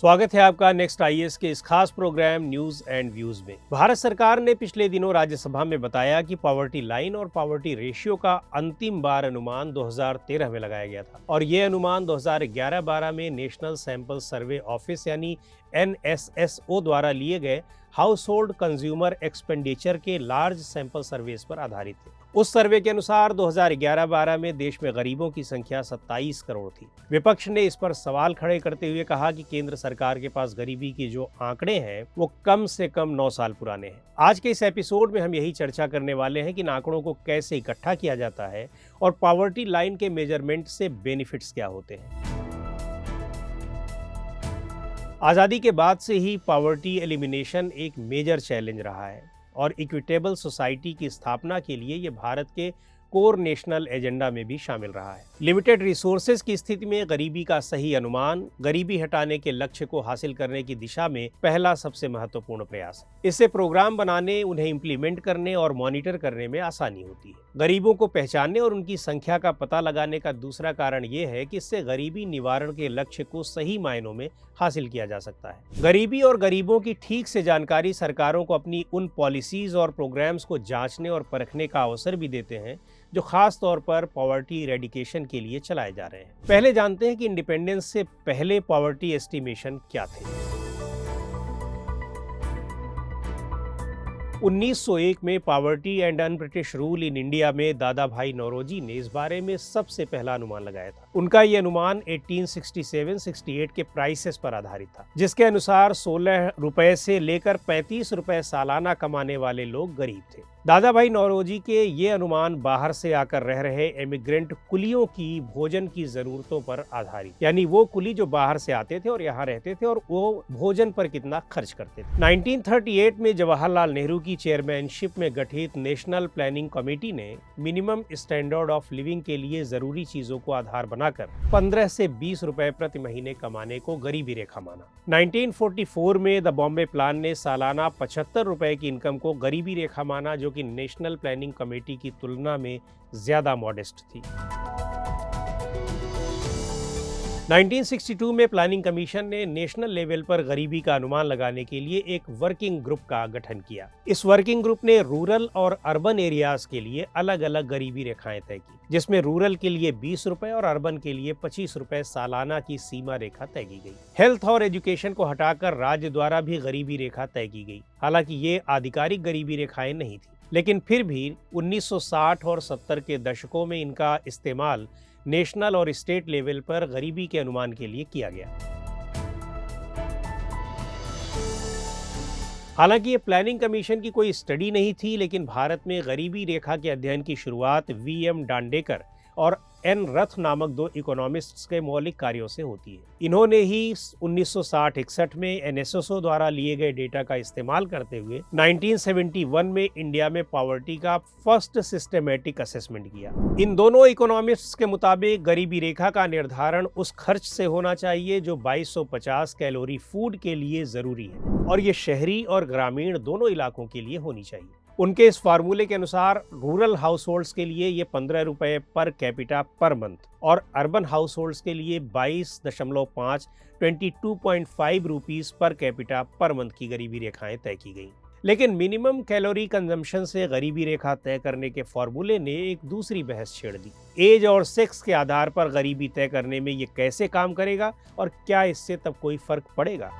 स्वागत है आपका नेक्स्ट आईएएस के इस खास प्रोग्राम न्यूज एंड व्यूज में। भारत सरकार ने पिछले दिनों राज्यसभा में बताया कि पॉवर्टी लाइन और पॉवर्टी रेशियो का अंतिम बार अनुमान 2013 में लगाया गया था और ये अनुमान 2011-12 में नेशनल सैंपल सर्वे ऑफिस यानी NSSO द्वारा लिए गए हाउस होल्ड कंज्यूमर एक्सपेंडिचर के लार्ज सैंपल सर्वेस पर आधारित थे। उस सर्वे के अनुसार 2011-12 में देश में गरीबों की संख्या 27 करोड़ थी। विपक्ष ने इस पर सवाल खड़े करते हुए कहा कि केंद्र सरकार के पास गरीबी की जो आंकड़े हैं वो कम से कम 9 साल पुराने हैं। आज के इस एपिसोड में हम यही चर्चा करने वाले हैं कि इन आंकड़ों को कैसे इकट्ठा किया जाता है और पॉवर्टी लाइन के मेजरमेंट से बेनिफिट्स क्या होते हैं। आज़ादी के बाद से ही पॉवर्टी एलिमिनेशन एक मेजर चैलेंज रहा है और इक्विटेबल सोसाइटी की स्थापना के लिए ये भारत के कोर नेशनल एजेंडा में भी शामिल रहा है। लिमिटेड रिसोर्सेज की स्थिति में गरीबी का सही अनुमान गरीबी हटाने के लक्ष्य को हासिल करने की दिशा में पहला सबसे महत्वपूर्ण प्रयास है। इससे प्रोग्राम बनाने, उन्हें इम्प्लीमेंट करने और मॉनिटर करने में आसानी होती है। गरीबों को पहचानने और उनकी संख्या का पता लगाने का दूसरा कारण ये है कि इससे गरीबी निवारण के लक्ष्य को सही मायनों में हासिल किया जा सकता है। गरीबी और गरीबों की ठीक से जानकारी सरकारों को अपनी उन पॉलिसीज और प्रोग्राम्स को जांचने और परखने का अवसर भी देते हैं जो खास तौर पर पॉवर्टी इरेडिकेशन के लिए चलाए जा रहे हैं। पहले जानते हैं कि इंडिपेंडेंस से पहले पॉवर्टी एस्टिमेशन क्या थे। 1901 में poverty and un British rule in India में दादा भाई नौरोजी ने इस बारे में सबसे पहला अनुमान लगाया था। उनका ये अनुमान 1867-68 के प्राइसेस पर आधारित था, जिसके अनुसार 16 रुपए से लेकर 35 रुपए सालाना कमाने वाले लोग गरीब थे। दादा भाई नौरोजी के ये अनुमान बाहर से आकर रह रहे इमिग्रेंट कुलियों की भोजन की जरूरतों पर आधारित, यानी वो कुली जो बाहर से आते थे और यहाँ रहते थे और वो भोजन पर कितना खर्च करते थे। 1938 में जवाहरलाल नेहरू की चेयरमैनशिप में गठित नेशनल प्लानिंग कमेटी ने मिनिमम स्टैंडर्ड ऑफ लिविंग के लिए जरूरी चीजों को आधार बनाकर 15 से 20 रुपए प्रति महीने कमाने को गरीबी रेखा माना। 1944 में द बॉम्बे प्लान ने सालाना 75 रुपए की इनकम को गरीबी रेखा माना, जो कि नेशनल प्लानिंग कमेटी की तुलना में ज्यादा मॉडेस्ट थी। 1962 में प्लानिंग कमीशन ने नेशनल लेवल पर गरीबी का अनुमान लगाने के लिए एक वर्किंग ग्रुप का गठन किया। इस वर्किंग ग्रुप ने रूरल और अर्बन एरियाज के लिए अलग अलग गरीबी रेखाएं तय की, जिसमें रूरल के लिए 20 रुपए और अर्बन के लिए 25 रुपए सालाना की सीमा रेखा तय की गई। हेल्थ और एजुकेशन को हटाकर राज्य द्वारा भी गरीबी रेखा तय की गई। हालांकि ये आधिकारिक गरीबी रेखाएं नहीं थी, लेकिन फिर भी 1960 और 70 के दशकों में इनका इस्तेमाल नेशनल और स्टेट लेवल पर गरीबी के अनुमान के लिए किया गया। हालांकि ये प्लानिंग कमीशन की कोई स्टडी नहीं थी, लेकिन भारत में गरीबी रेखा के अध्ययन की शुरुआत VM डांडेकर और N रथ नामक 2 इकोनॉमिस्ट्स के मौलिक कार्यों से होती है। इन्होंने ही 1960-61 में NSSO द्वारा लिए गए डेटा का इस्तेमाल करते हुए 1971 में इंडिया में पॉवर्टी का फर्स्ट सिस्टमैटिक असेसमेंट किया। इन दोनों इकोनॉमिस्ट्स के मुताबिक गरीबी रेखा का निर्धारण उस खर्च से होना चाहिए जो 2250 कैलोरी फूड के लिए जरूरी है और ये शहरी और ग्रामीण दोनों इलाकों के लिए होनी चाहिए। उनके इस फार्मूले के अनुसार रूरल हाउस होल्ड्स के लिए ये 15 रुपए पर कैपिटा पर मंथ और अर्बन हाउस होल्ड्स के लिए 22.5 rupees per capita per month की गरीबी रेखाएं तय की गई। लेकिन मिनिमम कैलोरी कंजम्पशन से गरीबी रेखा तय करने के फार्मूले ने एक दूसरी बहस छेड़ दी। एज और सेक्स के आधार पर गरीबी तय करने में ये कैसे काम करेगा और क्या इससे तब कोई फर्क पड़ेगा।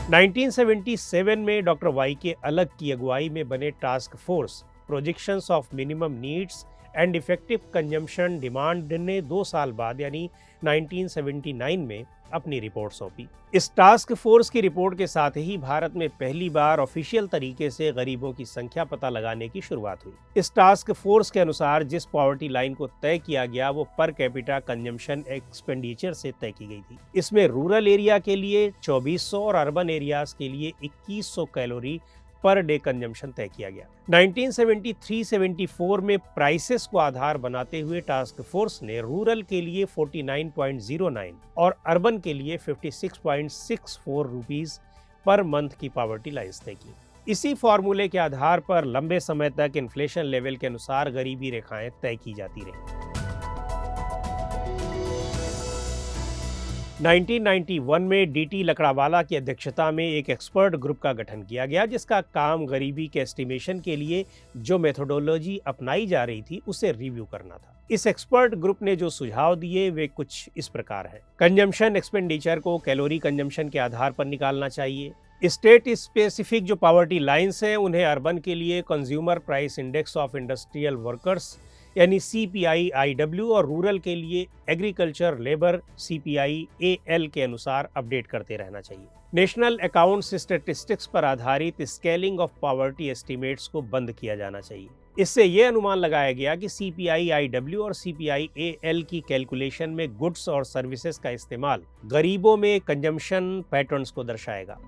1977 में डॉक्टर YK अलग की अगुवाई में बने task force projections of minimum needs and effective consumption demand ने 2 साल बाद यानी 1979 में अपनी रिपोर्ट सौंपी। इस टास्क फोर्स की रिपोर्ट के साथ ही भारत में पहली बार ऑफिशियल तरीके से गरीबों की संख्या पता लगाने की शुरुआत हुई। इस टास्क फोर्स के अनुसार जिस पॉवर्टी लाइन को तय किया गया वो पर कैपिटा कंजम्पशन एक्सपेंडिचर से तय की गई थी। इसमें रूरल एरिया के लिए 2400 और अर्बन एरियाज के लिए 2100 कैलोरी पर डे कंजम्पशन तय किया गया। 1973-74 में प्राइसेस को आधार बनाते हुए टास्क फोर्स ने रूरल के लिए 49.09 और अर्बन के लिए 56.64 रुपीस पर मंथ की पॉवर्टी लाइन्स तय की। इसी फॉर्मूले के आधार पर लंबे समय तक इन्फ्लेशन लेवल के अनुसार गरीबी रेखाएं तय की जाती रहीं। 1991 में डीटी लकड़ावाला की अध्यक्षता में एक एक्सपर्ट ग्रुप का गठन किया गया, जिसका काम गरीबी के एस्टिमेशन के लिए जो मेथोडोलॉजी अपनाई जा रही थी उसे रिव्यू करना था। इस एक्सपर्ट ग्रुप ने जो सुझाव दिए वे कुछ इस प्रकार हैं। कंजम्पशन एक्सपेंडिचर को कैलोरी कंजम्पशन के आधार पर निकालना चाहिए। स्टेट स्पेसिफिक जो पॉवर्टी लाइंस हैं उन्हें अर्बन के लिए consumer price index of industrial workers यानी CPI-IW और रूरल के लिए एग्रीकल्चर लेबर CPI-AL के अनुसार अपडेट करते रहना चाहिए। नेशनल अकाउंट्स स्टैटिस्टिक्स पर आधारित स्केलिंग ऑफ पॉवर्टी एस्टिमेट्स को बंद किया जाना चाहिए। इससे यह अनुमान लगाया गया कि CPI-IW और CPI-AL की कैलकुलेशन में गुड्स और सर्विसेज का इस्तेमाल गरीबों में कंजम्पशन पैटर्न्स को दर्शाएगा।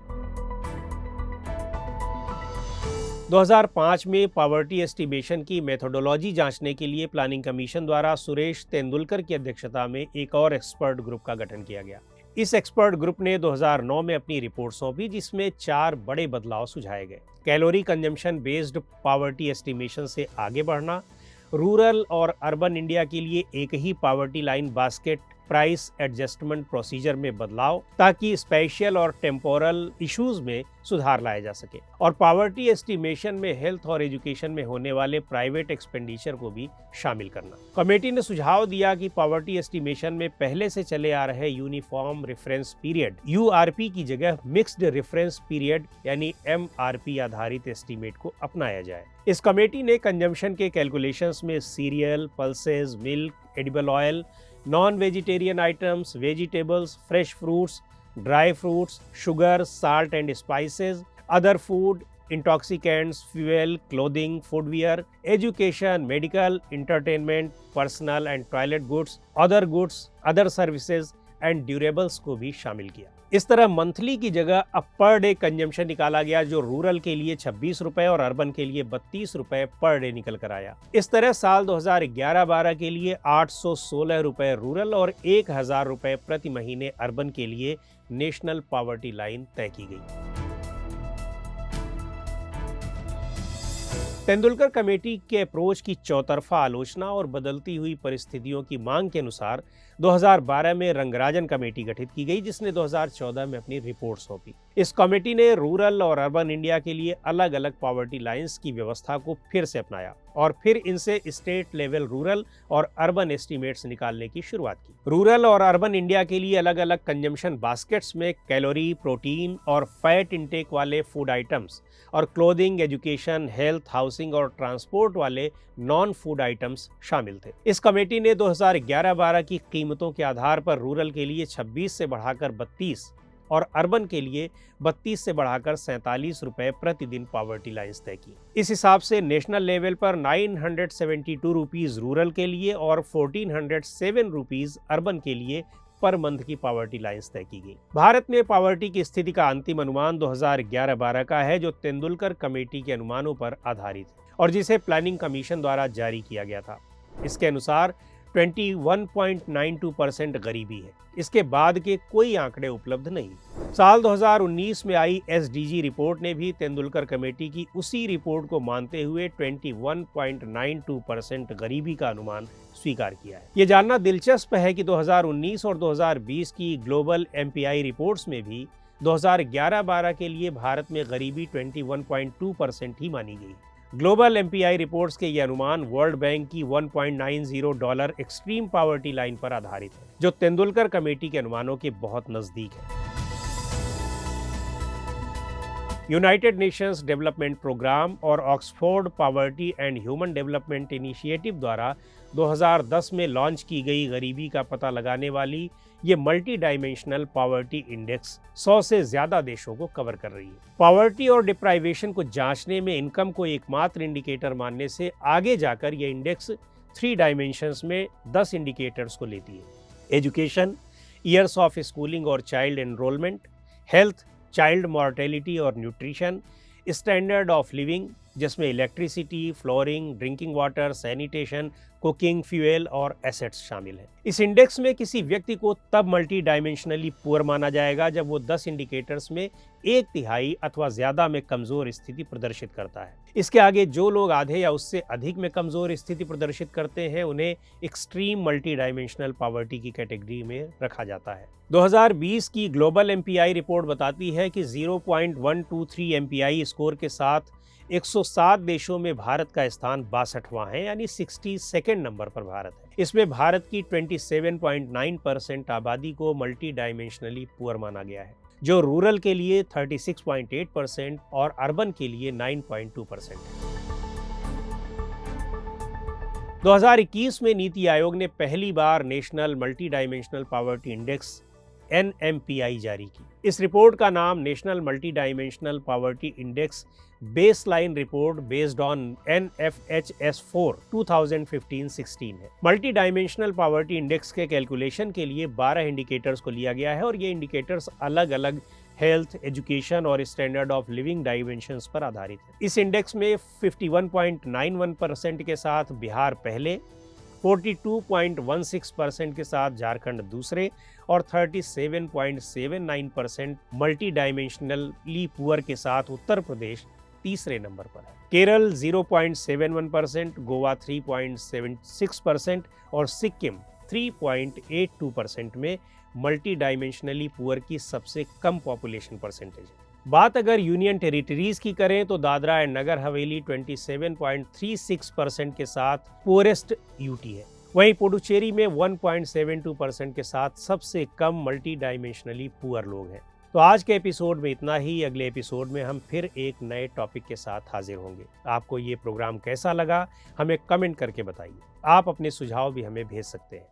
2005 में पॉवर्टी एस्टिमेशन की मेथोडोलॉजी जांचने के लिए प्लानिंग कमीशन द्वारा सुरेश तेंदुलकर की अध्यक्षता में एक और एक्सपर्ट ग्रुप का गठन किया गया। इस एक्सपर्ट ग्रुप ने 2009 में अपनी रिपोर्ट सौंपी, जिसमें 4 बड़े बदलाव सुझाए गए। Calorie consumption based poverty estimation से आगे बढ़ना, रूरल और अर्बन इंडिया के लिए एक ही poverty line basket price adjustment procedure में बदलाव ताकि स्पेशल और टेम्पोरल इश्यूज में सुधार लाया जा सके, और पॉवर्टी एस्टिमेशन में हेल्थ और एजुकेशन में होने वाले प्राइवेट एक्सपेंडिचर को भी शामिल करना। कमेटी ने सुझाव दिया कि पॉवर्टी एस्टिमेशन में पहले से चले आ रहे यूनिफॉर्म रेफरेंस पीरियड URP की जगह मिक्स्ड रेफरेंस पीरियड यानी MRP आधारित एस्टिमेट को अपनाया जाए। इस कमेटी ने कंजम्पशन के कैलकुलेशंस में serial, pulses, milk, edible oil, non vegetarian items, vegetables, fresh fruits, dry fruits, sugar, salt and spices, other food, intoxicants, fuel, clothing, footwear, education, medical, entertainment, personal and toilet goods, other services and durables को भी शामिल किया। इस तरह monthly की जगह अब per day consumption निकाला गया, जो रूरल के लिए 26 रुपए और अर्बन के लिए 32 रुपए पर डे निकल कर आया। इस तरह साल 2011-12 के लिए 816 रुपए रूरल और 1000 रुपए प्रति महीने अर्बन के लिए नेशनल पॉवर्टी लाइन तय की गई। तेंदुलकर कमेटी के अप्रोच की चौतरफा आलोचना और बदलती हुई परिस्थितियों की मांग के अनुसार 2012 में रंगराजन कमेटी गठित की गई, जिसने 2014 में अपनी रिपोर्ट सौंपी। इस कमेटी ने रूरल और अर्बन इंडिया के लिए अलग अलग पॉवर्टी लाइंस की व्यवस्था को फिर से अपनाया और फिर इनसे स्टेट लेवल रूरल और अर्बन एस्टीमेट्स निकालने की शुरुआत की। रूरल और अर्बन इंडिया के लिए अलग अलग कंजम्पशन बास्केट्स में कैलोरी, प्रोटीन और फैट इंटेक वाले फूड आइटम्स और क्लोथिंग, एजुकेशन, हेल्थ, हाउसिंग और ट्रांसपोर्ट वाले नॉन फूड आइटम्स शामिल थे। इस कमेटी ने 2011-12 की कीमतों के आधार पर रूरल के लिए 26 से बढ़ाकर 32 और अर्बन के लिए 32 से बढ़ाकर 47 रुपए प्रतिदिन पॉवर्टी लाइंस तय की। इस हिसाब से नेशनल लेवल पर 972 रुपीज रूरल के लिए और 1407 रुपीज अर्बन के लिए पर मंथ की पॉवर्टी लाइंस तय की गई। भारत में पॉवर्टी की स्थिति का अंतिम अनुमान 2011-12 का है, जो तेंदुलकर कमेटी के अनुमानों पर आधारित है और जिसे प्लानिंग कमीशन द्वारा जारी किया गया था। इसके अनुसार 21.92% गरीबी है। इसके बाद के कोई आंकड़े उपलब्ध नहीं। साल 2019 में आई SDG रिपोर्ट ने भी तेंदुलकर कमेटी की उसी रिपोर्ट को मानते हुए 21.92% गरीबी का अनुमान स्वीकार किया है। ये जानना दिलचस्प है कि 2019 और 2020 की ग्लोबल MPI रिपोर्ट्स में भी 2011-12 के लिए भारत में गरीबी 21.2% ही मानी गई। ग्लोबल MPI रिपोर्ट्स के ये अनुमान वर्ल्ड बैंक की $1.90 एक्सट्रीम पॉवर्टी लाइन पर आधारित है, जो तेंदुलकर कमेटी के अनुमानों के बहुत नजदीक है। यूनाइटेड नेशंस डेवलपमेंट प्रोग्राम और Oxford poverty and human development initiative द्वारा 2010 में लॉन्च की गई गरीबी का पता लगाने वाली ये मल्टी डायमेंशनल पॉवर्टी इंडेक्स 100 से ज्यादा देशों को कवर कर रही है। पॉवर्टी और डिप्राइवेशन को जांचने में इनकम को एकमात्र इंडिकेटर मानने से आगे जाकर ये इंडेक्स 3 डायमेंशंस में 10 इंडिकेटर्स को लेती है। एजुकेशन, ईयर्स ऑफ स्कूलिंग और child enrolment, health, child mortality और न्यूट्रिशन, स्टैंडर्ड ऑफ लिविंग, जिसमें electricity, flooring, drinking water, sanitation, cooking, fuel और एसेट्स शामिल हैं। इस इंडेक्स में किसी व्यक्ति को तब मल्टी डायमेंशनली पुअर माना जाएगा जब वो 10 इंडिकेटर्स में 1/3 अथवा ज्यादा में कमजोर स्थिति प्रदर्शित करता है। इसके आगे जो लोग आधे या उससे अधिक में कमजोर स्थिति प्रदर्शित करते हैं उन्हें एक्सट्रीम मल्टी डायमेंशनल पॉवर्टी की कैटेगरी में रखा जाता है। 2020 की ग्लोबल एमपीआई रिपोर्ट बताती है कि 0.123 एमपीआई स्कोर के साथ 107 देशों में भारत का स्थान 62वां है, यानी 62nd नंबर पर भारत है। इसमें भारत की 27.9% आबादी को मल्टी डायमेंशनली पुअर माना गया है, जो रूरल के लिए 36.8% और अर्बन के लिए 9.2% है। 2021 में नीति आयोग ने पहली बार national multi dimensional poverty index NMPI जारी की। इस रिपोर्ट का नाम national multi dimensional poverty index baseline report based on NFHS4 2015-16 है। मल्टी डायमेंशनल पॉवर्टी इंडेक्स के कैलकुलेशन के लिए 12 इंडिकेटर्स को लिया गया है और ये इंडिकेटर्स अलग अलग हेल्थ, एजुकेशन और स्टैंडर्ड ऑफ लिविंग डायमेंशंस पर आधारित है। इस इंडेक्स में 51.91% के साथ बिहार पहले, 42.16% के साथ झारखंड दूसरे और 37.79% मल्टी डायमेंशनली पुअर के साथ उत्तर प्रदेश तीसरे नंबर पर है। केरल 0.71%, गोवा 3.76% और सिक्किम 3.82% में मल्टी डायमेंशनली पुअर की सबसे कम पॉपुलेशन परसेंटेज है। बात अगर यूनियन टेरिटरीज की करें तो दादरा एंड नगर हवेली 27.36% के साथ पुअरेस्ट यूटी है। वहीं पुडुचेरी में 1.72% के साथ सबसे कम मल्टी डायमेंशनली पुअर लोग हैं। तो आज के एपिसोड में इतना ही। अगले एपिसोड में हम फिर एक नए टॉपिक के साथ हाजिर होंगे। आपको ये प्रोग्राम कैसा लगा हमें कमेंट करके बताइए। आप अपने सुझाव भी हमें भेज सकते हैं।